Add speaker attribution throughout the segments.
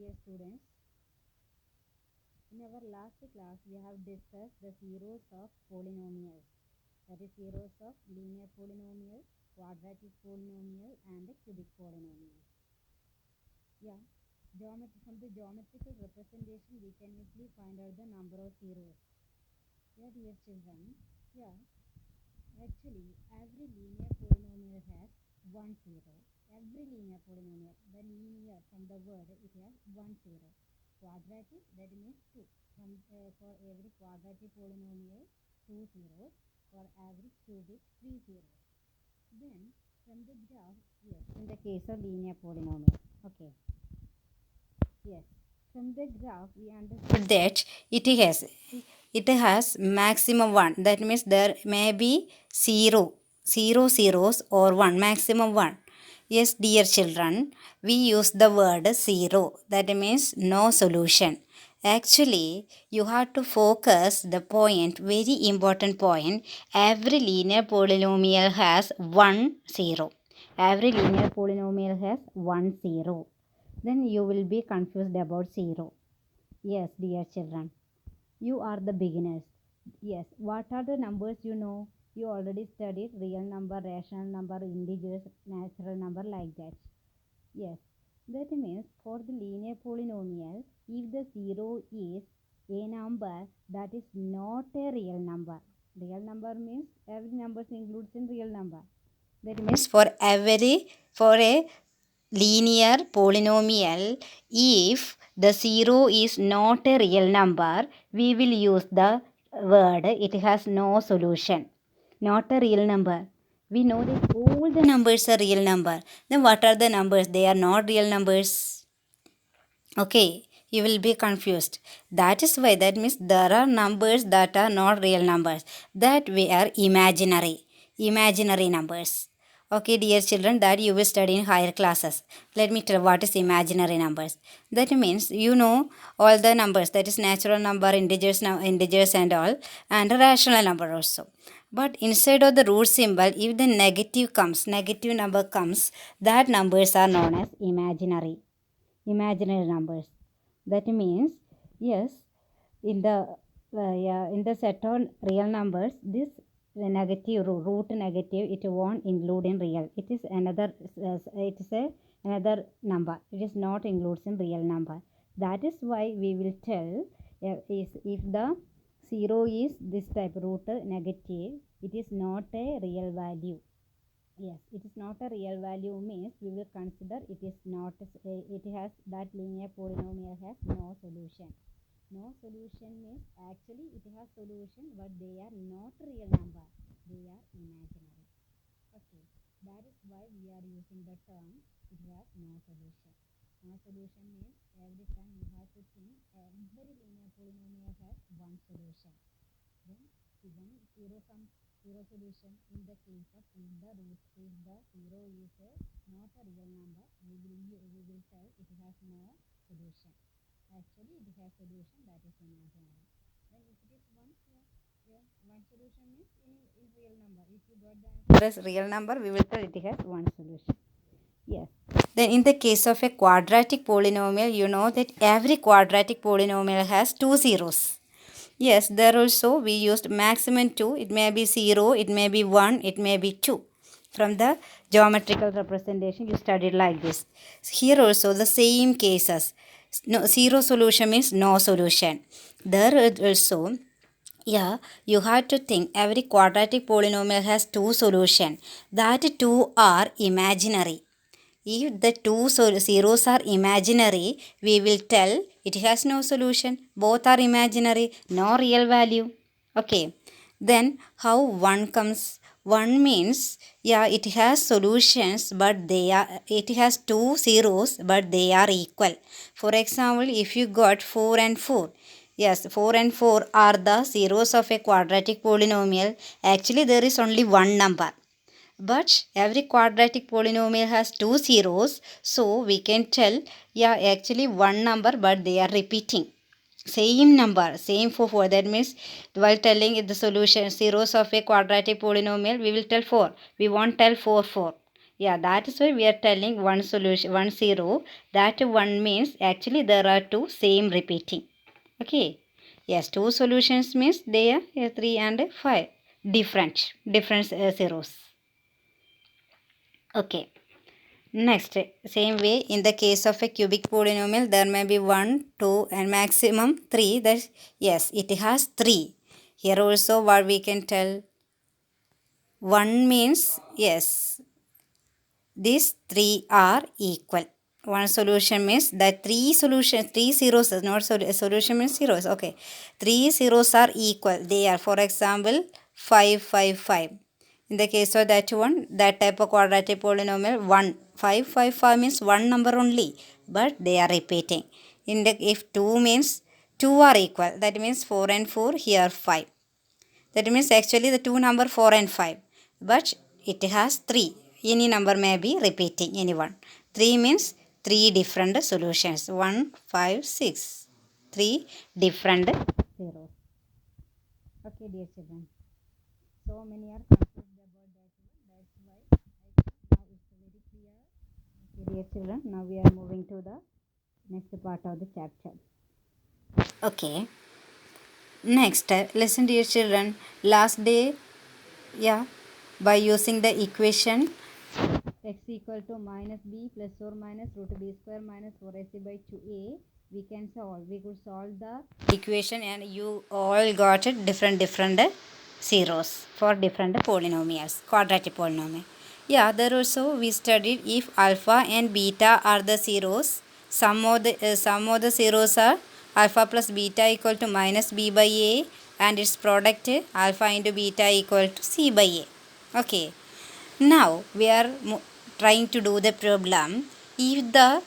Speaker 1: dear students. In our last class, we have discussed the zeros of polynomials. That is zeros of linear polynomial, quadratic polynomial, and the cubic polynomial. Yeah, from the geometrical representation, we can easily find out the number of zeros. Yeah, dear children. Yeah, actually, every linear polynomial has one zero. Every linear polynomial, the linear from the word, it has one zero. Quadratic, that means 2. For every quadratic polynomial, 2 zeros. For every cubic, 3 zeros. Then, from the graph, yes, in the case of linear polynomial, okay. Yes, from the graph, we understand that it has maximum 1. That means there may be 0 zeros or 1, maximum 1. Yes, dear children, we use the word 0. That means no solution. Actually, you have to focus the point, very important point. Every linear polynomial has 1 0. Every linear polynomial has 1 0. Then you will be confused about 0. Yes, dear children. You are the beginners. Yes, what are the numbers you know? You already studied real number, rational number, integers, natural number, like that. Yes, that means for the linear polynomial, if the 0 is a number that is not a real number. Real number means every number includes in real number. That means for a linear polynomial, if the 0 is not a real number, we will use the word it has no solution. Not a real number. We know that all the numbers are real number. Then what are the numbers? They are not real numbers. Okay, you will be confused. That is why, that means there are numbers that are not real numbers. That we are imaginary numbers. Okay, dear children, that you will study in higher classes. Let me tell what is imaginary numbers. That means you know all the numbers. That is natural number, integers and all, and a rational number also. But inside of the root symbol, if the negative number comes, that numbers are known as imaginary numbers. That means, yes, in the set of real numbers, this negative root negative, it won't include in real. It is another number. It is not includes in real number. That is why we will tell if the 0 is this type root negative, it is not a real value. Yes, it is not a real value means we will consider it is not, it has, that linear polynomial has no solution. No solution means actually it has solution, but they are not real number. They are imaginary. Okay, that is why we are using the term it has no solution. No solution means every time you have to think every linear polynomial has one solution. Then even zero solution in the case of if the 0 is not a real number, we will tell it has no solution. Actually, it has solution, that is imaginary. Then if it is one solution means in real number. If you got the answer as real number, we will tell it has one solution. Yes. Then in the case of a quadratic polynomial, you know that every quadratic polynomial has 2 zeros. Yes, there also we used maximum 2. It may be 0, it may be 1, it may be 2. From the geometrical representation, you studied like this. Here also the same cases. No, 0 solution means no solution. There also, yeah, you have to think every quadratic polynomial has 2 solutions. That 2 are imaginary. If the two zeros are imaginary, we will tell it has no solution. Both are imaginary, no real value. Okay. Then how 1 comes? 1 means, yeah, it has solutions, but it has 2 zeros, but they are equal. For example, if you got 4 and 4, yes, 4 and 4 are the zeros of a quadratic polynomial. Actually, there is only one number. But every quadratic polynomial has 2 zeros. So we can tell, yeah, actually one number, but they are repeating. Same number, same for 4. That means while telling the solution zeros of a quadratic polynomial, we will tell 4. We won't tell 4. Yeah, that is why we are telling one solution, 1 0. That one means actually there are two same repeating. Okay. Yes, two solutions means they are 3 and 5. Different zeros. Okay. Next, same way in the case of a cubic polynomial, there may be 1, 2 and maximum 3. That yes, it has 3. Here also what we can tell, 1 means yes, these 3 are equal. One solution means that 3 zeros, not solution means zeros. Okay, 3 zeros are equal. They are, for example, 5, 5, 5. In the case of that one, that type of quadratic polynomial, 1, 5, 5, 5 means one number only, but they are repeating. If 2 means 2 are equal, that means 4 and 4, here 5. That means actually the two number 4 and 5. But it has 3. Any number may be repeating, anyone. 3 means 3 different solutions. 1, 5, 6. 3 different zeros. Okay, dear children. So many are confused about that one. That's why I think now it's very clear. Okay, dear children. Now we are moving to the next part of the chapter. Okay. Next, listen dear children. Last day, yeah, by using the equation x equal to minus b plus or minus root b square minus 4ac by 2a, we could solve the equation, and you all got it different zeros for different polynomials, quadratic polynomial. Yeah, there also we studied if alpha and beta are the zeros, some of the zeros are alpha plus beta equal to minus b by a, and its product alpha into beta equal to c by a. Okay, now we are trying to do the problem. If the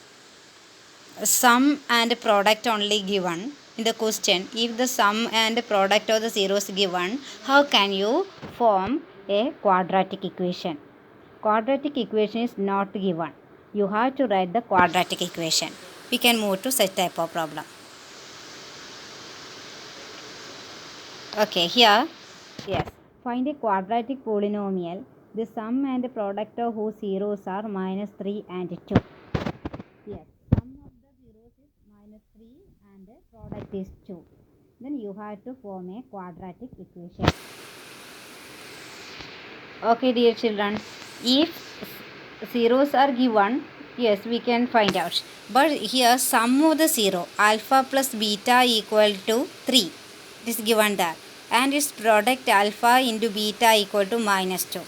Speaker 1: sum and product only given in the question, if the sum and product of the zeros given, how can you form a quadratic equation? Quadratic equation is not given. You have to write the quadratic equation. We can move to such type of problem. Okay, here, yes, find a quadratic polynomial. The sum and product of whose zeros are minus 3 and 2. Yes, sum of the zeros is minus 3 and the product is 2. Then you have to form a quadratic equation. Okay, dear children, if zeros are given, yes, we can find out. But here sum of the zero, alpha plus beta equal to 3. It is given there. And its product alpha into beta equal to minus 2.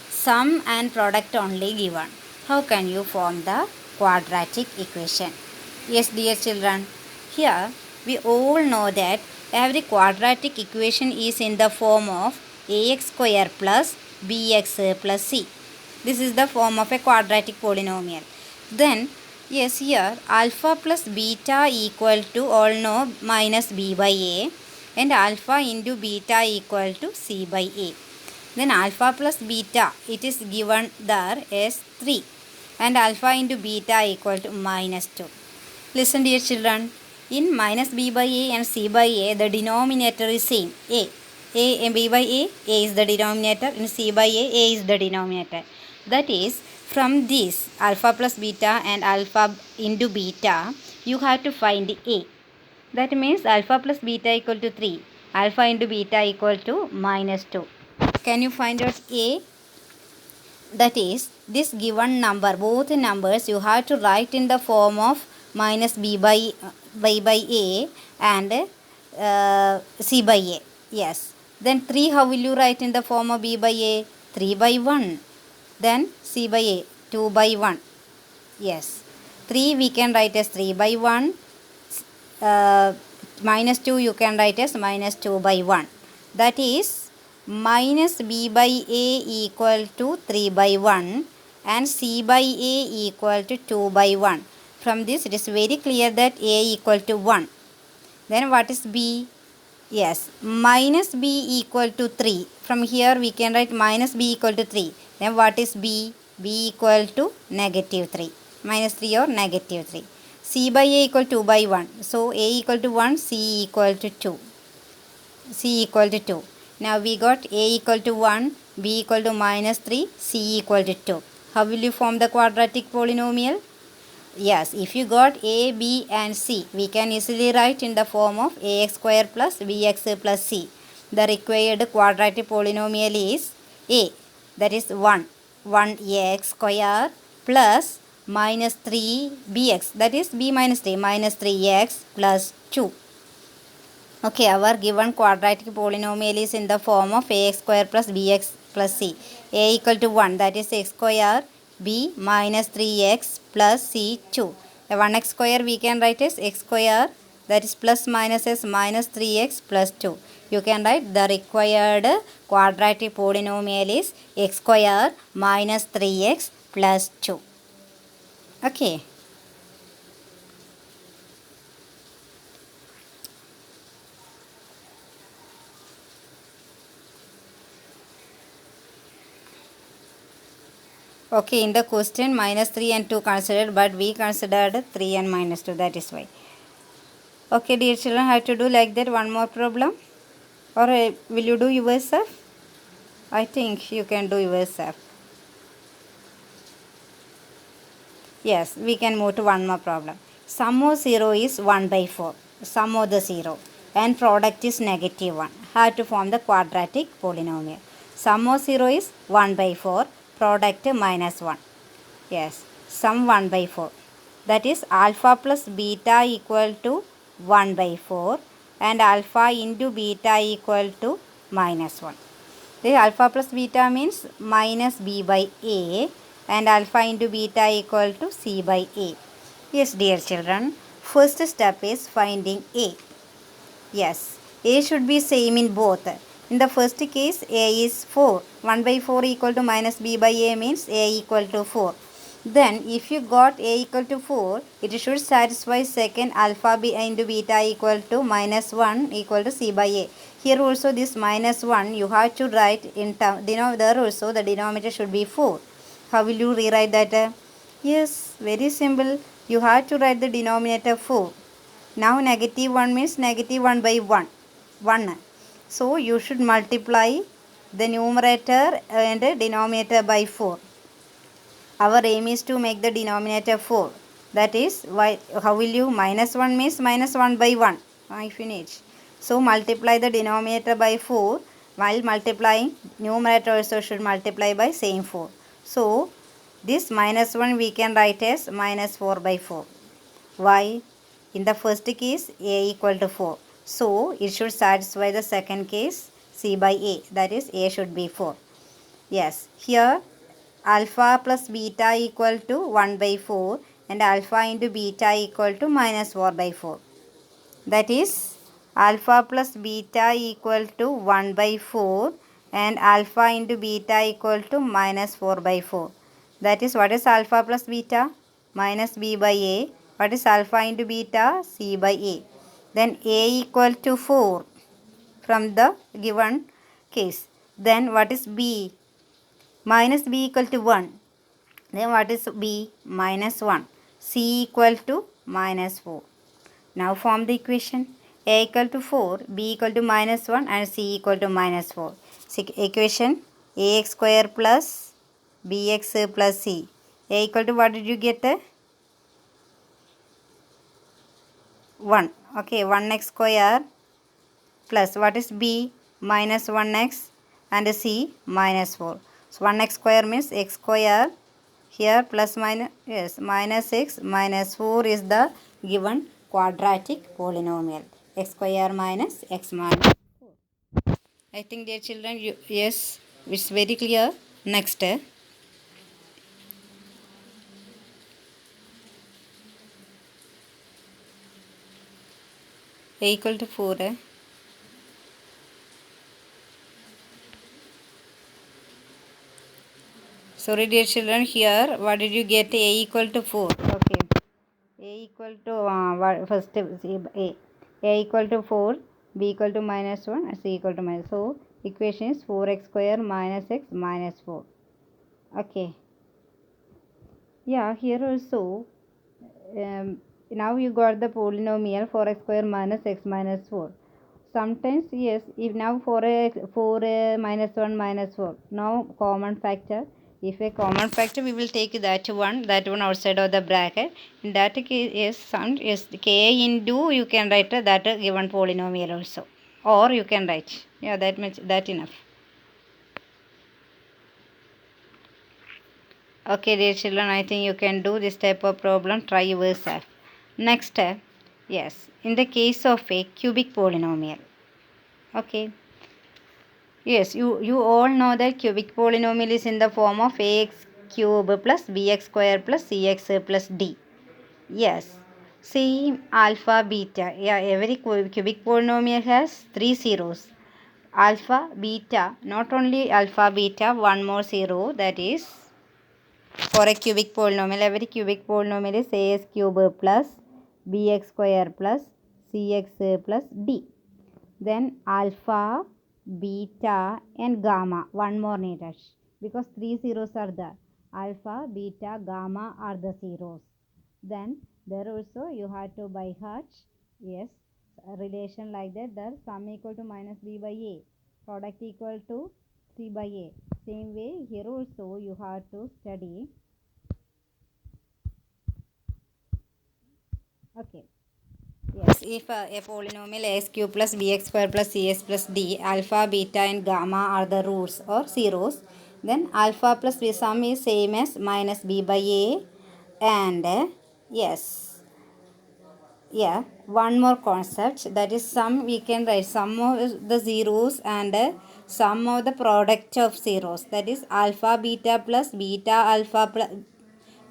Speaker 1: Sum and product only given. How can you form the quadratic equation? Yes, dear children, here we all know that every quadratic equation is in the form of ax square plus bx plus c. This is the form of a quadratic polynomial. Then, yes, here alpha plus beta equal to all know minus b by a, and alpha into beta equal to c by a. Then alpha plus beta, it is given there as 3, and alpha into beta equal to minus 2. Listen dear children, in minus b by a and c by a, the denominator is same, a. A and b by a is the denominator, and c by a is the denominator. That is, from this alpha plus beta and alpha into beta, you have to find a. That means alpha plus beta equal to 3, alpha into beta equal to minus 2. Can you find out a? That is, this given number, both numbers you have to write in the form of minus b by a and c by a. Yes. Then 3 how will you write in the form of b by a? 3 by 1. Then c by a, 2 by 1. Yes. 3 we can write as 3 by 1. Minus 2 you can write as minus 2 by 1. That is, minus b by a equal to 3 by 1 and c by a equal to 2 by 1. From this it is very clear that a equal to 1. Then what is b? Yes, minus b equal to 3. From here we can write minus b equal to 3. Then what is b? b equal to negative 3. Minus 3 or negative 3. c by a equal to 2 by 1. So a equal to 1, c equal to 2. c equal to 2. Now we got a equal to 1, b equal to minus 3, c equal to 2. How will you form the quadratic polynomial? Yes, if you got a, b and c, we can easily write in the form of ax square plus bx plus c. The required quadratic polynomial is a, that is 1, 1x square plus minus 3bx, that is b minus 3, minus 3x plus 2. Okay, our given quadratic polynomial is in the form of ax square plus bx plus c. A equal to 1, that is x square, b minus 3x plus c 2. The 1x square we can write as x square, that is plus minus s minus 3x plus 2. You can write the required quadratic polynomial is x square minus 3x plus 2. Okay. Okay, in the question minus 3 and 2 considered, but we considered 3 and minus 2, that is why. Okay, dear children, have to do like that one more problem? Or will you do yourself? I think you can do yourself. Yes, we can move to one more problem. Sum of 0 is 1 by 4. Sum of the 0. And product is negative 1. How to form the quadratic polynomial? Sum of 0 is 1 by 4. Product minus 1. Yes, sum 1 by 4. That is alpha plus beta equal to 1 by 4 and alpha into beta equal to minus 1. The alpha plus beta means minus b by a and alpha into beta equal to c by a. Yes, dear children, first step is finding a. Yes, a should be same in both. In the first case, a is 4. 1 by 4 equal to minus b by a means a equal to 4. Then, if you got a equal to 4, it should satisfy second alpha b into beta equal to minus 1 equal to c by a. Here also this minus 1 you have to write in term, there also the denominator should be 4. How will you rewrite that? Yes, very simple. You have to write the denominator 4. Now negative 1 means negative 1 by 1. 1. So you should multiply the numerator and denominator by 4. Our aim is to make the denominator 4. That is, why? How will you? Minus 1 means minus 1 by 1. I finish. So multiply the denominator by 4. While multiplying, numerator also should multiply by same 4. So this minus 1 we can write as minus 4 by 4. Why? In the first case, a equal to 4. So it should satisfy the second case, c by a. That is, a should be 4. Yes, here alpha plus beta equal to 1 by 4 and alpha into beta equal to minus 4 by 4. That is, alpha plus beta equal to 1 by 4 and alpha into beta equal to minus 4 by 4. That is, what is alpha plus beta? Minus b by a. What is alpha into beta? C by a. Then a equal to 4 from the given case. Then what is b? Minus b equal to 1. Then what is b? Minus 1. C equal to minus 4. Now form the equation. A equal to 4, b equal to minus 1 and c equal to minus 4. So equation ax square plus bx plus c. A equal to what did you get? 1. Okay, 1x square plus what is b? Minus 1x and c minus 4. So 1x square means x square. Here plus minus, yes, minus x minus 4 is the given quadratic polynomial. X square minus x minus 4. I think dear children, yes, it's very clear. Next, a equal to 4. Sorry dear children, here what did you get? A equal to 4. Okay. A equal to first a equal to 4, b equal to minus 1 and c equal to minus. So equation is 4x square minus x minus 4. Okay. Yeah, here also now you got the polynomial 4x square minus x minus 4. Sometimes yes, if now 4x 4 minus 1 minus 4, now common factor, If a common factor, we will take that one outside of the bracket. In that case, is k into, you can write that given polynomial also. Or you can write, yeah, that much, that enough. Okay, dear children, I think you can do this type of problem. Try yourself. Next, yes, in the case of a cubic polynomial. Okay. Yes, you all know that cubic polynomial is in the form of ax cube plus bx square plus cx plus d. Yes, same alpha beta. Yeah, every cubic polynomial has three zeros. Alpha, beta, not only alpha, beta, one more zero, that is for a cubic polynomial. Every cubic polynomial is ax cube plus bx square plus cx plus d. Then alpha, beta and gamma. One more needed because three zeros are there. Alpha, beta, gamma are the zeros. Then there also you have to by heart. Yes, a relation like that. There sum equal to minus b by a. Product equal to c by a. Same way here also you have to study. Okay. Yes, if a polynomial x cube plus bx square plus cs plus d, alpha, beta and gamma are the roots or zeros, then alpha plus b sum is same as minus b by a, and yes, yeah, one more concept, that is sum. We can write sum of the zeros and sum of the product of zeros, that is alpha beta plus beta alpha plus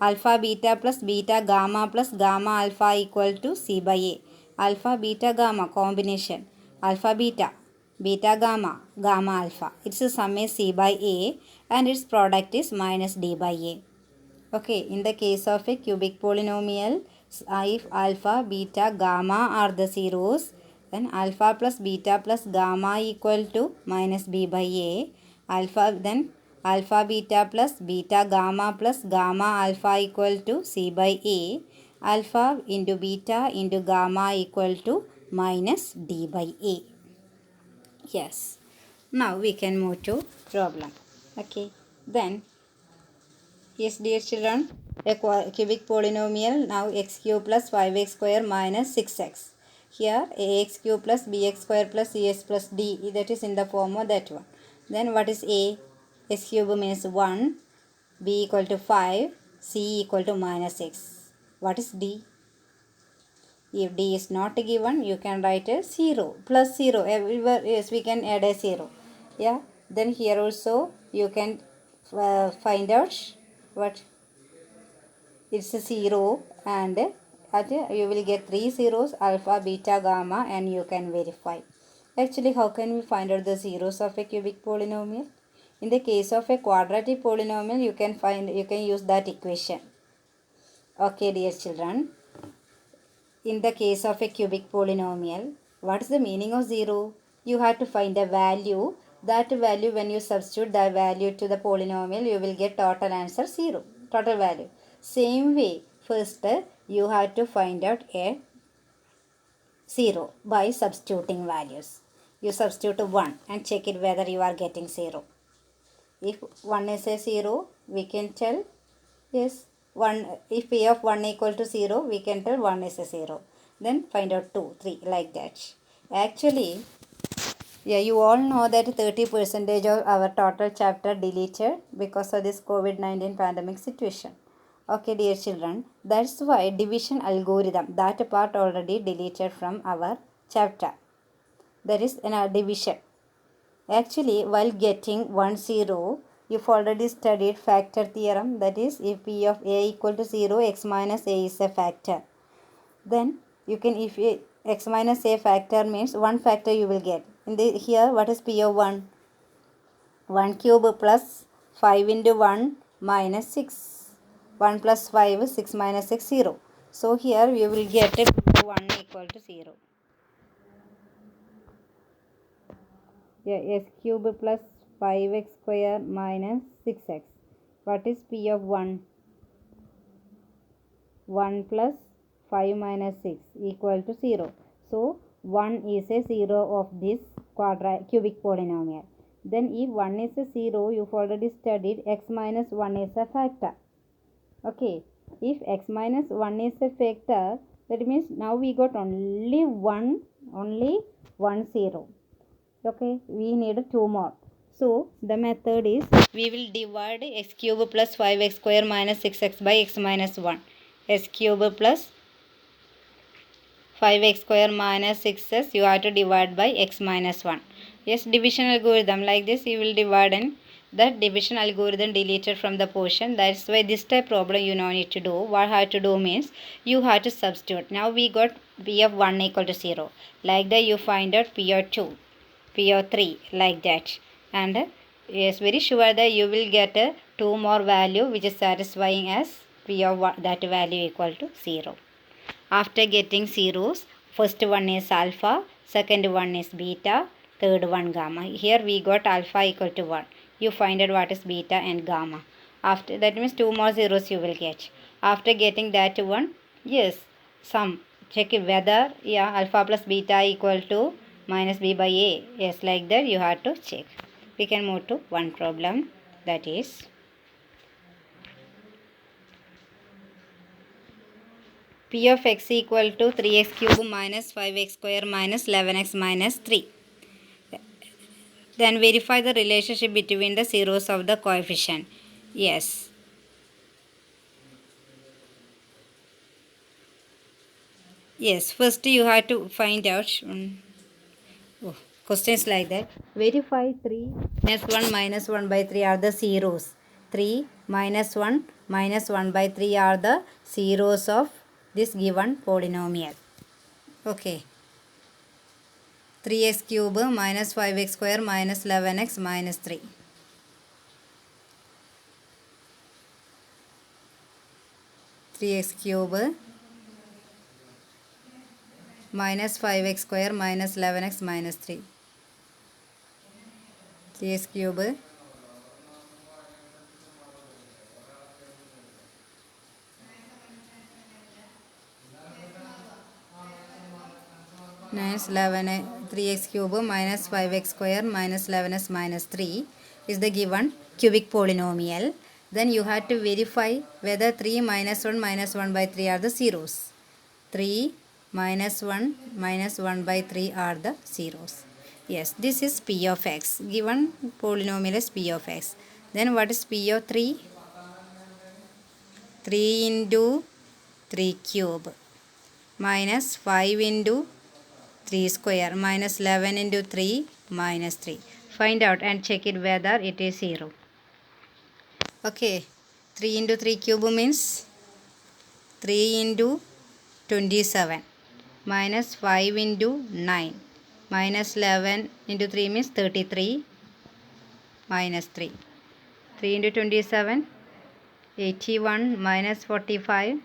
Speaker 1: alpha beta plus beta gamma plus gamma alpha equal to c by a. Alpha beta gamma combination, alpha beta, beta gamma, gamma alpha, its sum is c by a and its product is minus d by a. Okay, in the case of a cubic polynomial, if alpha, beta, gamma are the zeros, then alpha plus beta plus gamma equal to minus b by a. Alpha, then alpha beta plus beta gamma plus gamma alpha equal to c by a. Alpha into beta into gamma equal to minus d by a. Yes. Now we can move to problem. Okay. Then, yes, dear children, a cubic polynomial, now x cube plus 5x square minus 6x. Here ax cube plus bx square plus cs plus d, that is in the form of that one. Then what is a? X cube means 1, b equal to 5, c equal to minus 6. What is d? If d is not given, you can write a 0, plus 0. Everywhere, yes, we can add a 0. Yeah. Then here also you can find out what it's a 0, and you will get three zeros, alpha, beta, gamma, and you can verify. Actually, how can we find out the zeros of a cubic polynomial? In the case of a quadratic polynomial, you can use that equation. Okay, dear children. In the case of a cubic polynomial, what is the meaning of 0? You have to find a value. That value, when you substitute that value to the polynomial, you will get total answer 0. Total value. Same way, first you have to find out a 0 by substituting values. You substitute 1 and check it whether you are getting 0. If 1 is a 0, we can tell yes, 1. If p of 1 equal to 0, we can tell 1 is a 0. Then find out 2, 3, like that. Actually, yeah, you all know that 30% of our total chapter deleted because of this COVID-19 pandemic situation. Okay, dear children, that's why division algorithm, that part already deleted from our chapter. There is a division. Actually, while getting 1, 0, you've already studied factor theorem, that is if p of a equal to 0, x minus a is a factor. Then you can, if x minus a factor means one factor you will get. In the here, what is p of 1? 1 cube plus 5 into 1 minus 6. 1 plus 5, 6 minus 6, 0. So here we will get a p of 1 equal to 0. Yeah, s cube plus 5x square minus 6x. What is p of 1? 1 plus 5 minus 6 equal to 0. So 1 is a 0 of this cubic polynomial. Then if 1 is a 0, you've already studied x minus 1 is a factor. Okay, if x minus 1 is a factor, that means now we got only one 0. Okay, we need 2 more. So the method is, we will divide x cube plus 5x square minus 6x by x minus 1. X cube plus 5x square minus 6x, you have to divide by x minus 1. Yes, division algorithm, like this you will divide, and that division algorithm deleted from the portion. That's why this type problem you now need to do. What I have to do means, you have to substitute. Now we got p of 1 equal to 0. Like that you find out p of 2, p of 3, like that. And yes, very sure that you will get a 2 more value which is satisfying as p of 1, that value equal to 0. After getting zeros, first one is alpha, second one is beta, third one gamma. Here we got alpha equal to 1. You find out what is beta and gamma. After that means 2 more zeros you will get. After getting that one, yes, sum. Check whether, yeah, alpha plus beta equal to minus b by a. Yes, like that you have to check. We can move to one problem, that is p of x equal to 3x cube minus 5x square minus 11x minus 3. Then verify the relationship between the zeros of the coefficient. Yes. Yes, first you have to find out questions like that. Verify 3 minus 1 by 3 are the zeros. 3 minus 1 minus 1 by 3 are the zeros of this given polynomial. Okay. 3x cube minus 5x square minus 11x minus 3. 3x cube minus 5x square minus 11x minus 3. 3x cube minus 3x cube minus 5x square minus 11x minus 3 is the given cubic polynomial. Then you have to verify whether 3 minus 1 minus 1 by 3 are the zeros. 3 minus 1 minus 1 by 3 are the zeros. Yes, this is p of x. Given polynomial is p of x. Then what is p of 3? 3 into 3 cube minus 5 into 3 square minus 11 into 3 minus 3. Find out and check it whether it is 0. Okay, 3 into 3 cube means 3 into 27 minus 5 into 9 minus 11 into 3 means 33 minus 3. 3 into 27, 81 minus 45,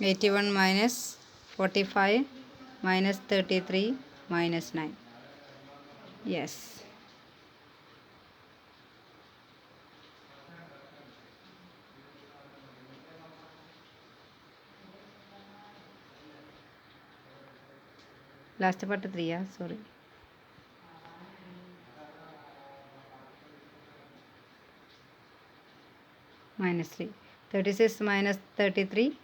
Speaker 1: 81 minus 45 minus 33 minus 9. Yes. Last part 3, yeah, sorry. Minus 3. 36 minus 33.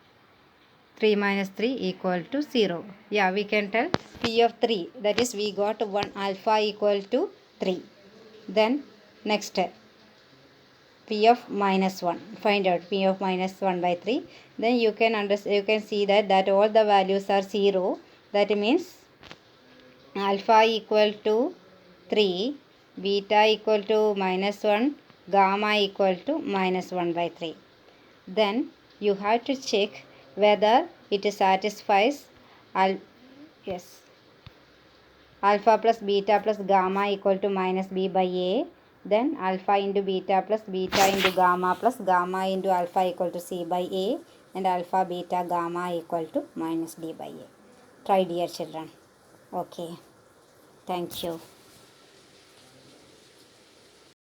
Speaker 1: 3 minus 3 equal to 0. Yeah, we can tell p of 3. That is, we got 1 alpha equal to 3. Then next p of minus 1. Find out p of minus 1 by 3. Then you can see that all the values are 0. That means alpha equal to 3, beta equal to minus 1, gamma equal to minus 1 by 3. Then you have to check whether it satisfies yes, alpha plus beta plus gamma equal to minus b by a. Then alpha into beta plus beta into gamma plus gamma into alpha equal to c by a, and alpha beta gamma equal to minus d by a. Try, dear children. Okay. Thank you.